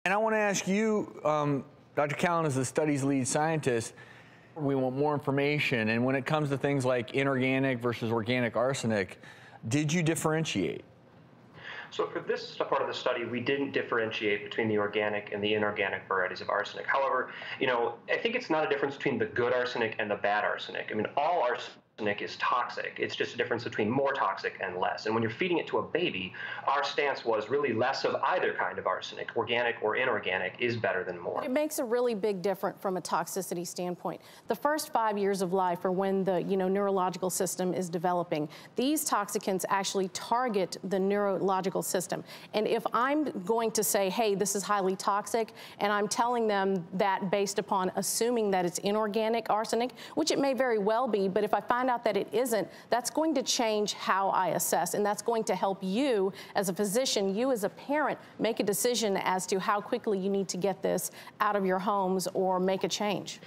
And I want to ask you, Dr. Callan is the study's lead scientist. We want more information. And when it comes to things like inorganic versus organic arsenic, did you differentiate? So for this part of the study, we didn't differentiate between the organic and the inorganic varieties of arsenic. However, I think it's not a difference between the good arsenic and the bad arsenic. I mean, all arsenic is toxic. It's just a difference between more toxic and less. And when you're feeding it to a baby, our stance was really less of either kind of arsenic, organic or inorganic, is better than more. It makes a really big difference from a toxicity standpoint. The first 5 years of life are when the neurological system is developing. These toxicants actually target the neurological system. And if I'm going to say, hey, this is highly toxic, and I'm telling them that based upon assuming that it's inorganic arsenic, which it may very well be, but if I find out that it isn't, that's going to change how I assess, and that's going to help you as a physician, you as a parent, make a decision as to how quickly you need to get this out of your homes or make a change.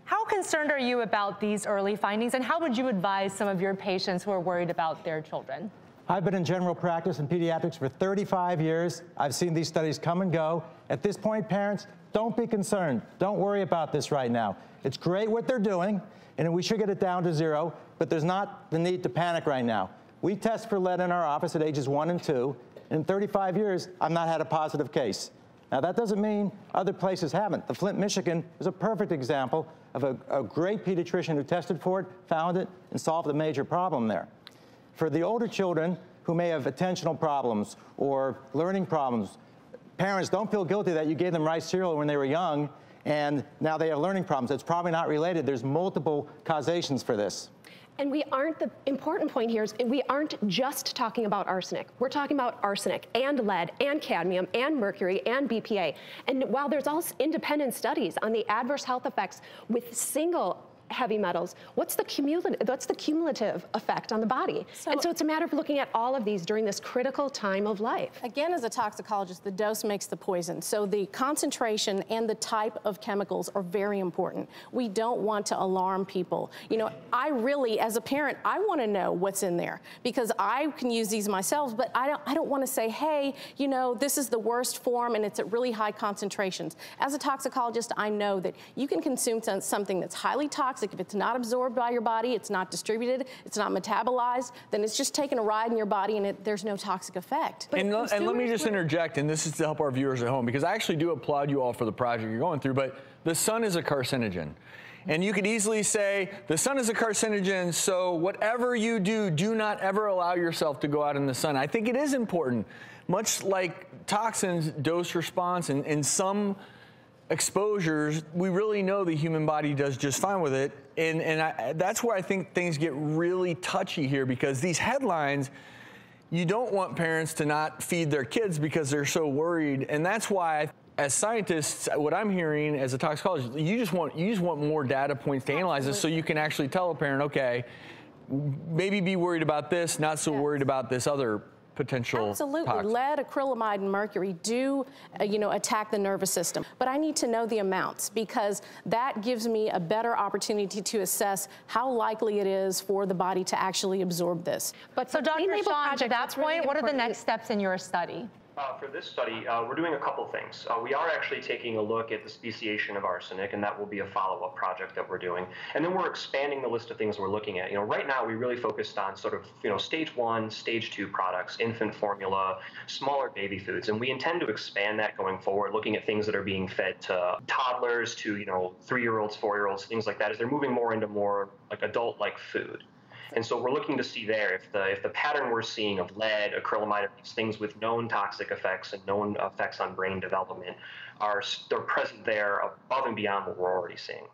How concerned are you about these early findings, and how would you advise some of your patients who are worried about their children? I've been in general practice in pediatrics for 35 years. I've seen these studies come and go. At this point, parents, don't be concerned. Don't worry about this right now. It's great what they're doing, and we should get it down to 0, but there's not the need to panic right now. We test for lead in our office at ages 1 and 2. And in 35 years, I've not had a positive case. Now, that doesn't mean other places haven't. The Flint, Michigan is a perfect example of a great pediatrician who tested for it, found it, and solved a major problem there. For the older children who may have attentional problems or learning problems, parents, don't feel guilty that you gave them rice cereal when they were young and now they have learning problems. It's probably not related. There's multiple causations for this. And the important point here is we aren't just talking about arsenic. We're talking about arsenic and lead and cadmium and mercury and BPA. And while there's also independent studies on the adverse health effects with single heavy metals, what's the cumulative effect on the body? And so it's a matter of looking at all of these during this critical time of life. Again, as a toxicologist, the dose makes the poison. So the concentration and the type of chemicals are very important. We don't want to alarm people. I really, as a parent, I want to know what's in there because I can use these myself, but I don't want to say, hey, this is the worst form and it's at really high concentrations. As a toxicologist, I know that you can consume something that's highly toxic. If it's not absorbed by your body, it's not distributed, it's not metabolized, then it's just taking a ride in your body and there's no toxic effect. And let me just interject, and this is to help our viewers at home, because I actually do applaud you all for the project you're going through, but the sun is a carcinogen. And you could easily say, the sun is a carcinogen, so whatever you do, do not ever allow yourself to go out in the sun. I think it is important, much like toxins, dose response, and in some exposures, we really know the human body does just fine with it. And that's where I think things get really touchy here, because these headlines, you don't want parents to not feed their kids because they're so worried. And that's why, as scientists, what I'm hearing as a toxicologist, you just want more data points to analyze this so you can actually tell a parent, okay, maybe be worried about this, not so worried about this other potential Absolutely. toxin. Lead, acrylamide, and mercury do, attack the nervous system. But I need to know the amounts because that gives me a better opportunity to assess how likely it is for the body to actually absorb this. But so, Dr. Sean, to that point, what are the next steps in your study? For this study, we're doing a couple things. We are actually taking a look at the speciation of arsenic, and that will be a follow-up project that we're doing. And then we're expanding the list of things we're looking at. Right now, we really focused on sort of, stage 1, stage 2 products, infant formula, smaller baby foods. And we intend to expand that going forward, looking at things that are being fed to toddlers, to, 3-year-olds, 4-year-olds, things like that, as they're moving more into more like adult-like food. And so we're looking to see there if the pattern we're seeing of lead, acrylamide, these things with known toxic effects and known effects on brain development they're present there above and beyond what we're already seeing.